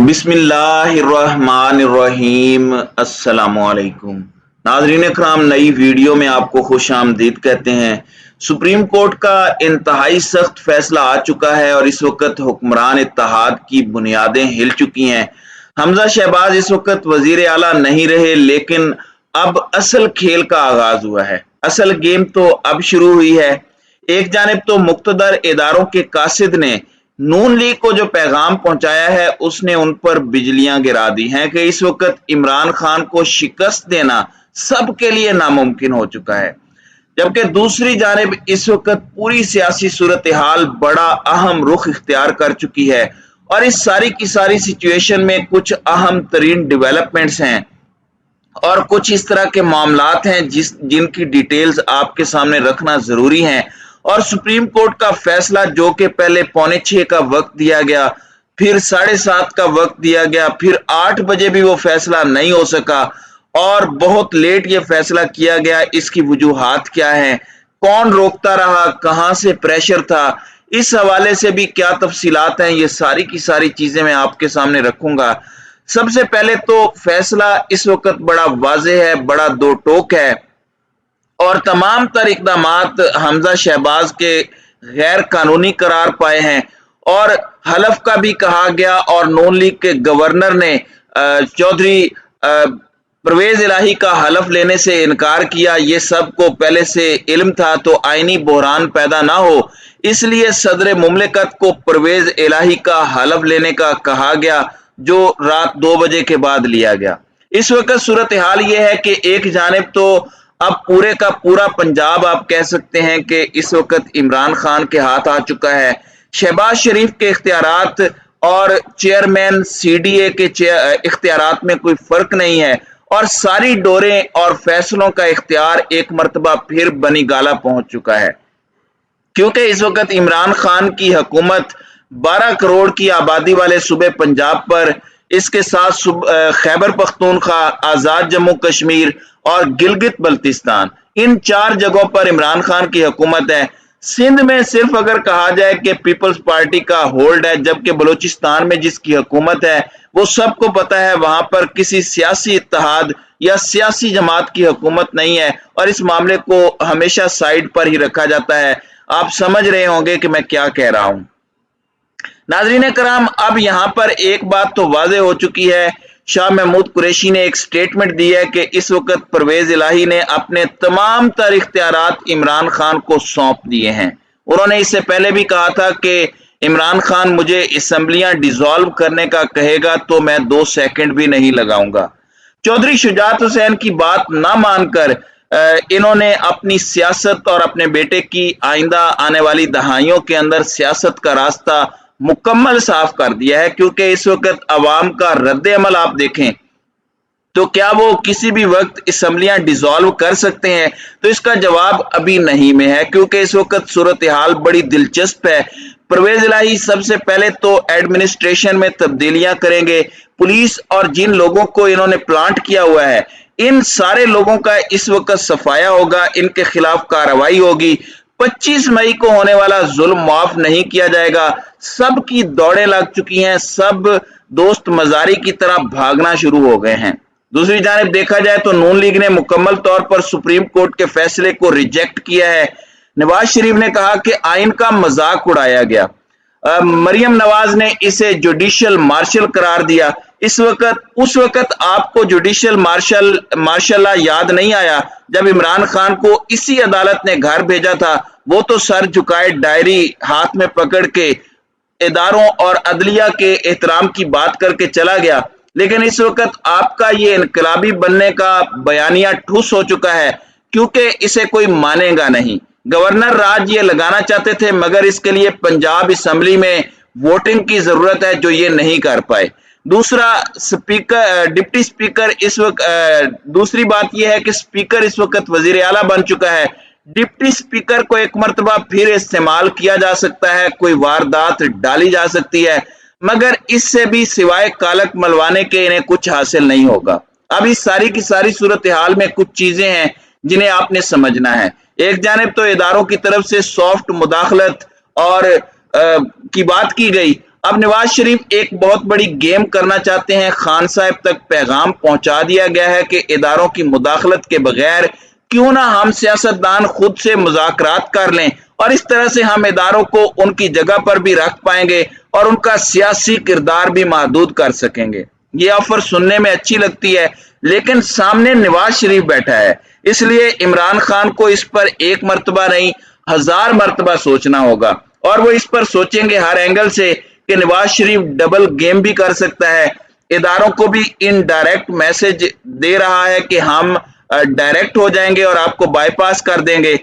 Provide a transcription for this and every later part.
बिस्मिल्लाहिर्रहमानिर्रहीम। अस्सलामुअलैकुम नाज़रीन इकराम, नई वीडियो में आपको खुश आमदीद कहते हैं। सुप्रीम कोर्ट का इंतहाई सख्त फैसला आ चुका है और इस वक्त हुक्मरान इत्तेहाद की बुनियादें हिल चुकी हैं। हमजा शहबाज इस वक्त वजीर आला नहीं रहे, लेकिन अब असल खेल का आगाज हुआ है। असल गेम तो अब शुरू हुई है। एक जानिब तो मुक्तदर इदारों के कासिद ने नून लीग को जो पैगाम पहुंचाया है, उसने उन पर बिजलियां गिरा दी हैं कि इस वक्त इमरान खान को शिकस्त देना सबके लिए नामुमकिन हो चुका है। जबकि दूसरी जानिब इस वक्त पूरी सियासी सूरत हाल बड़ा अहम रुख इख्तियार कर चुकी है और इस सारी की सारी सिचुएशन में कुछ अहम तरीन डेवलपमेंट्स हैं और कुछ इस तरह के मामलात हैं जिनकी डिटेल्स आपके सामने रखना जरूरी है। और सुप्रीम कोर्ट का फैसला, जो कि पहले 5:45 का वक्त दिया गया, फिर 7:30 का वक्त दिया गया, फिर 8 बजे भी वो फैसला नहीं हो सका और बहुत लेट ये फैसला किया गया। इसकी वजूहात क्या है, कौन रोकता रहा, कहां से प्रेशर था, इस हवाले से भी क्या तफसीलात हैं, ये सारी की सारी चीजें मैं आपके सामने रखूंगा। सबसे पहले तो फैसला इस वक्त बड़ा वाज़ेह है, बड़ा दो टोक है और तमाम तर इकदामात हमजा शहबाज के गैर कानूनी करार पाए हैं और हलफ का भी कहा गया और नून लीग के गवर्नर ने चौधरी परवेज इलाही का हलफ लेने से इनकार किया। ये सबको पहले से इल्म था, तो आईनी बहरान पैदा ना हो इसलिए सदर मुमलिकत को परवेज इलाही का हलफ लेने का कहा गया, जो रात 2 बजे के बाद लिया गया। इस वक्त सूरत हाल ये है कि एक जानिब तो अब पूरे का पूरा पंजाब आप कह सकते हैं कि इस वक्त इमरान खान के हाथ आ चुका है। शहबाज शरीफ के इख्तियारात और चेयरमैन सीडीए के इख्तियारात में कोई फर्क नहीं है और सारी डोरें और फैसलों का इख्तियार एक मरतबा फिर बनी गाला पहुंच चुका है, क्योंकि इस वक्त इमरान खान की हुकूमत 12 करोड़ की आबादी वाले सूबे पंजाब पर, इसके साथ खैबर पख्तूनख्वा, आजाद जम्मू कश्मीर और गिलगित बल्तिस्तान, इन 4 जगहों पर इमरान खान की हुकूमत है। सिंध में सिर्फ अगर कहा जाए कि पीपल्स पार्टी का होल्ड है, जबकि बलूचिस्तान में जिसकी हुकूमत है वो सबको पता है वहां पर किसी सियासी इत्तेहाद या सियासी जमात की हुकूमत नहीं है और इस मामले को हमेशा साइड पर ही रखा जाता है। आप समझ रहे होंगे कि मैं क्या कह रहा हूं। नाज़रीन कराम, अब यहां पर एक बात तो वाज़ेह हो चुकी है। शाह महमूद कुरैशी ने एक स्टेटमेंट दी है कि इस वक्त परवेज इलाही ने अपने तमाम तर इख्तियारात इमरान खान को सौंप दिए हैं। उन्होंने इससे पहले भी कहा था कि इमरान खान मुझे असेंबलियां डिसॉल्व करने का कहेगा तो मैं 2 सेकंड भी नहीं लगाऊंगा। चौधरी शुजात हुसैन की बात ना मानकर इन्होंने अपनी सियासत और अपने बेटे की आइंदा आने वाली दहाइयों के अंदर सियासत का रास्ता मुकम्मल साफ कर दिया है, क्योंकि इस वक्त अवाम का रद्द अमल आप देखें तो क्या वो किसी भी वक्त असेंबलियां डिसॉल्व कर सकते हैं, तो इसका जवाब अभी नहीं में है, क्योंकि इस वक्त सूरत हाल बड़ी दिलचस्प है। परवेज इलाही सबसे पहले तो एडमिनिस्ट्रेशन में तब्दीलियां करेंगे। पुलिस और जिन लोगों को इन्होंने प्लांट किया हुआ है, इन सारे लोगों का इस वक्त सफाया होगा, इनके खिलाफ कार्रवाई होगी। 25 मई को होने वाला जुल्म माफ नहीं किया जाएगा। सब की दौड़ें लग चुकी हैं, सब दोस्त मजारी की तरह भागना शुरू हो गए हैं। दूसरी जानिब देखा जाए तो नून लीग ने मुकम्मल तौर पर सुप्रीम कोर्ट के फैसले को रिजेक्ट किया है। नवाज शरीफ ने कहा कि आइन का मजाक उड़ाया गया। मरियम नवाज ने इसे जुडिशियल मार्शल करार दिया। उस वक्त आपको जुडिशियल मार्शल याद नहीं आया जब इमरान खान को इसी अदालत ने घर भेजा था। वो तो सर झुकाए डायरी हाथ में पकड़ के इदारों और अदलिया के एहतराम की बात करके चला गया, लेकिन इस वक्त आपका ये इनकलाबी बनने का बयानिया ठुस हो चुका है, क्योंकि इसे कोई मानेगा नहीं। गवर्नर राज ये लगाना चाहते थे, मगर इसके लिए पंजाब असेंबली में वोटिंग की जरूरत है, जो ये नहीं कर पाए। दूसरा, डिप्टी स्पीकर इस वक्त, दूसरी बात यह है कि स्पीकर इस वक्त वजीर आला बन चुका है। डिप्टी स्पीकर को एक मरतबा फिर इस्तेमाल किया जा सकता है, कोई वारदात डाली जा सकती है, मगर इससे भी सिवाय कालक मलवाने के इन्हें कुछ हासिल नहीं होगा। अब इस सारी की सारी सूरत हाल में कुछ चीजें हैं जिन्हें आपने समझना है। एक जानिब तो इदारों की तरफ से सॉफ्ट मुदाखलत और की बात की गई अब नवाज शरीफ एक बहुत बड़ी गेम करना चाहते हैं। खान साहब तक पैगाम पहुंचा दिया गया है कि इदारों की मुदाखलत के बगैर क्यों ना हम सियासतदान खुद से मुज़ाकरात कर लें और इस तरह से हम इदारों को उनकी जगह पर भी रख पाएंगे और उनका सियासी किरदार भी महदूद कर सकेंगे। ये ऑफर सुनने में अच्छी लगती है, लेकिन सामने नवाज शरीफ बैठा है, इसलिए इमरान खान को इस पर एक मर्तबा नहीं 1000 मर्तबा सोचना होगा। और वो इस पर सोचेंगे हर एंगल से कि नवाज शरीफ डबल गेम भी कर सकता है, इदारों को भी इनडायरेक्ट मैसेज दे रहा है कि हम डायरेक्ट हो जाएंगे और आपको बाईपास कर देंगे।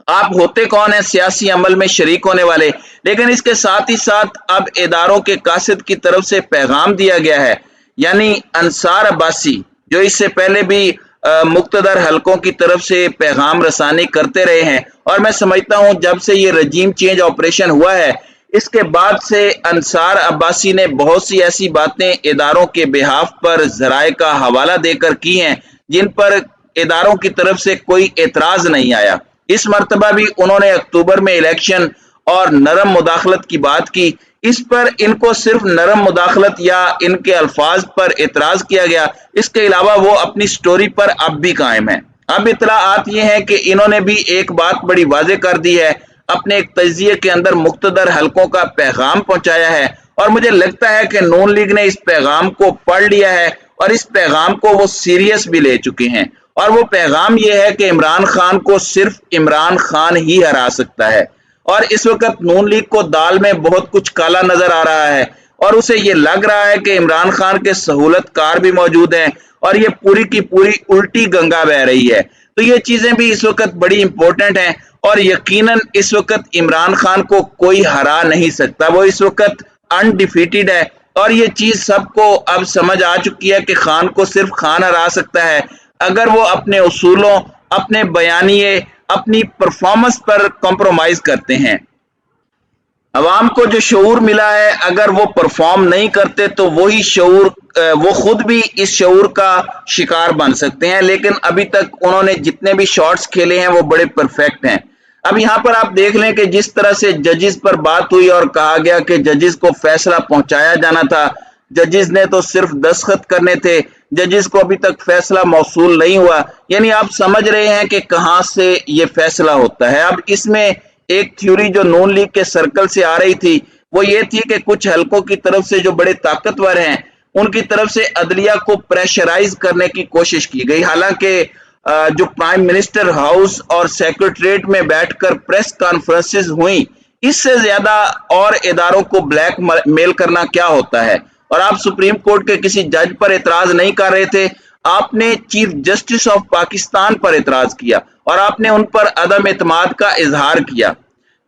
आप होते कौन है सियासी अमल में शरीक होने वाले। लेकिन इसके साथ ही साथ अब इदारों के कासिद की तरफ से पैगाम दिया गया है, यानी अंसार अब्बासी जो इससे पहले भी मुक्तदर हलकों की तरफ से पैगाम रसानी करते रहे हैं, और मैं समझता हूं जब से ये रजीम चेंज ऑपरेशन हुआ है इसके बाद से अंसार अब्बासी ने बहुत सी ऐसी बातें इदारों के बिहाफ पर जराए का हवाला देकर की हैं जिन पर इदारों की तरफ से कोई एतराज नहीं आया। इस मर्तबा भी उन्होंने अक्टूबर में इलेक्शन और नरम मुदाखलत की बात की। इस पर इनको सिर्फ नरम मुदाखलत या इनके अल्फाज पर एतराज किया गया, इसके अलावा वो अपनी स्टोरी पर अब भी कायम है। अब इतलाआत ये है कि इन्होंने भी एक बात बड़ी वाज़ेह कर दी है, अपने एक तज्जिए के अंदर मुख्तदर हलकों का पैगाम पहुंचाया है, और मुझे लगता है कि नून लीग ने इस पैगाम को पढ़ लिया है और इस पैगाम को वो सीरियस भी ले चुके हैं। और वो पैगाम ये है कि इमरान खान को सिर्फ इमरान खान ही हरा सकता है, और इस वक्त नून लीग को दाल में बहुत कुछ काला नजर आ रहा है और उसे ये लग रहा है कि इमरान खान के सहूलतकार भी मौजूद हैं और ये पूरी की पूरी उल्टी गंगा बह रही है। तो ये चीजें भी इस वक्त बड़ी इंपॉर्टेंट हैं और यकीनन इस वक्त इमरान खान को कोई हरा नहीं सकता, वो इस वक्त अनडिफीटेड है। और ये चीज सबको अब समझ आ चुकी है कि खान को सिर्फ खान हरा सकता है अगर वो अपने उसूलों, अपने बयानिए, अपनी परफॉर्मेंस पर कॉम्प्रोमाइज करते हैं। अवाम को जो शऊर मिला है, अगर वो परफॉर्म नहीं करते तो वही शऊर, वो खुद भी इस शऊर का शिकार बन सकते हैं। लेकिन अभी तक उन्होंने जितने भी शॉट्स खेले हैं वो बड़े परफेक्ट हैं। अब यहाँ पर आप देख लें कि जिस तरह से जजेस पर बात हुई और कहा गया कि जजेस को फैसला पहुंचाया जाना था, जजेस ने तो सिर्फ दस्तखत करने थे, जजेस को अभी तक फैसला मौसूल नहीं हुआ। यानी आप समझ रहे हैं कि कहां से ये फैसला होता है। अब इसमें एक थ्योरी जो नून लीग के सर्कल से आ रही थी वो ये थी कि कुछ हलकों की तरफ से जो बड़े ताकतवर हैं उनकी तरफ से अदलिया को प्रेशराइज करने की कोशिश की गई। हालांकि जो प्राइम मिनिस्टर हाउस और सेक्रेटरीट में बैठकर प्रेस कॉन्फ्रेंसेस हुई, इससे ज्यादा और इदारों को ब्लैक मेल करना क्या होता है। और आप सुप्रीम कोर्ट के किसी जज पर एतराज नहीं कर रहे थे, आपने चीफ जस्टिस ऑफ पाकिस्तान पर एतराज किया और आपने उन पर अदम एतमाद का इजहार किया।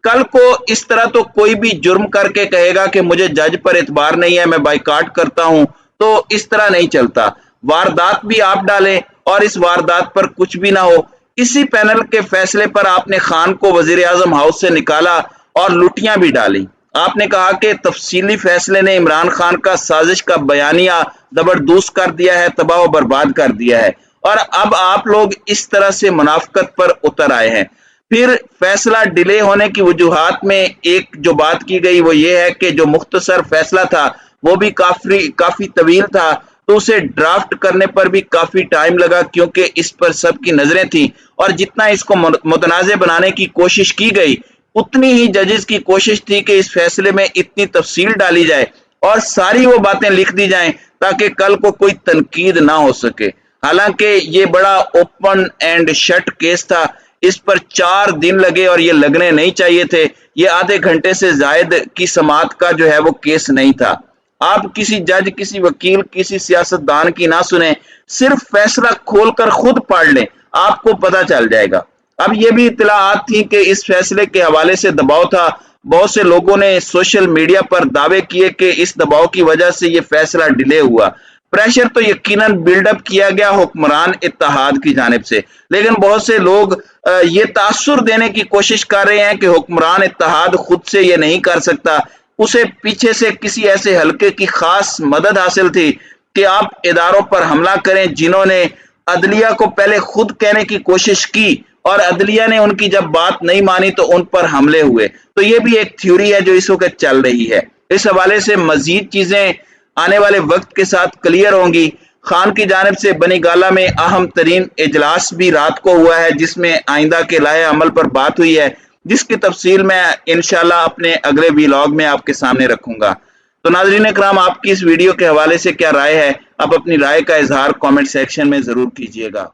कल को इस तरह तो कोई भी जुर्म करके कहेगा कि मुझे जज पर एतबार नहीं है, मैं बाइकाट करता हूं, तो इस तरह नहीं चलता। वारदात भी आप डालें और इस वारदात पर कुछ भी ना हो। इसी पैनल के फैसले पर आपने खान को वजीर आजम हाउस से निकाला और लुटियां भी डाली। आपने कहा कि तफसीली फैसले ने इमरान खान का साजिश का बयानिया जबरदस्त कर दिया है, तबाह और बर्बाद कर दिया है, और अब आप लोग इस तरह से मुनाफिकत पर उतर आए हैं। फिर फैसला डिले होने की वजूहात में एक जो बात की गई वो ये है कि जो मुख्तसर फैसला था वो भी काफी तवील था, तो उसे ड्राफ्ट करने पर भी काफी टाइम लगा क्योंकि इस पर सबकी नजरें थी, और जितना इसको मुतनाज़े बनाने की कोशिश की गई उतनी ही जजेस की कोशिश थी कि इस फैसले में इतनी तफसील डाली जाए और सारी वो बातें लिख दी जाएं ताकि कल को कोई तनकीद ना हो सके। हालांकि ये बड़ा ओपन एंड शट केस था, इस पर 4 दिन लगे और ये लगने नहीं चाहिए थे। ये आधे घंटे से जायद की समाअत का जो है वो केस नहीं था। आप किसी जज, किसी वकील, किसी सियासतदान की ना सुने, सिर्फ फैसला खोलकर खुद पढ़ लें, आपको पता चल जाएगा। अब ये भी इत्तलाआत थी कि इस फैसले के हवाले से दबाव था। बहुत से लोगों ने सोशल मीडिया पर दावे किए कि इस दबाव की वजह से ये फैसला डिले हुआ। प्रेशर तो यकीनन बिल्डअप किया गया हुक्मरान इत्तेहाद की जानिब से, लेकिन बहुत से लोग ये तासुर देने की कोशिश कर रहे हैं कि हुक्मरान इत्तेहाद खुद से ये नहीं कर सकता, उसे पीछे से किसी ऐसे हलके की खास मदद हासिल थी कि आप इदारों पर हमला करें जिन्होंने अदलिया को पहले खुद कहने की कोशिश की और अदलिया ने उनकी जब बात नहीं मानी तो उन पर हमले हुए। तो ये भी एक थ्योरी है जो इस वक्त चल रही है। اس حوالے سے مزید چیزیں آنے والے وقت کے ساتھ کلیئر ہوں گی۔ خان کی جانب سے بنی گالہ میں اہم ترین اجلاس بھی رات کو ہوا ہے، جس میں آئندہ کے لائحہ عمل پر بات ہوئی ہے، جس کی تفصیل میں انشاءاللہ اپنے اگلے ویلاگ میں آپ کے سامنے رکھوں گا۔ تو ناظرین اکرام، آپ کی اس ویڈیو کے حوالے سے کیا رائے ہے؟ آپ اپنی رائے کا اظہار کامنٹ سیکشن میں ضرور کیجیے گا۔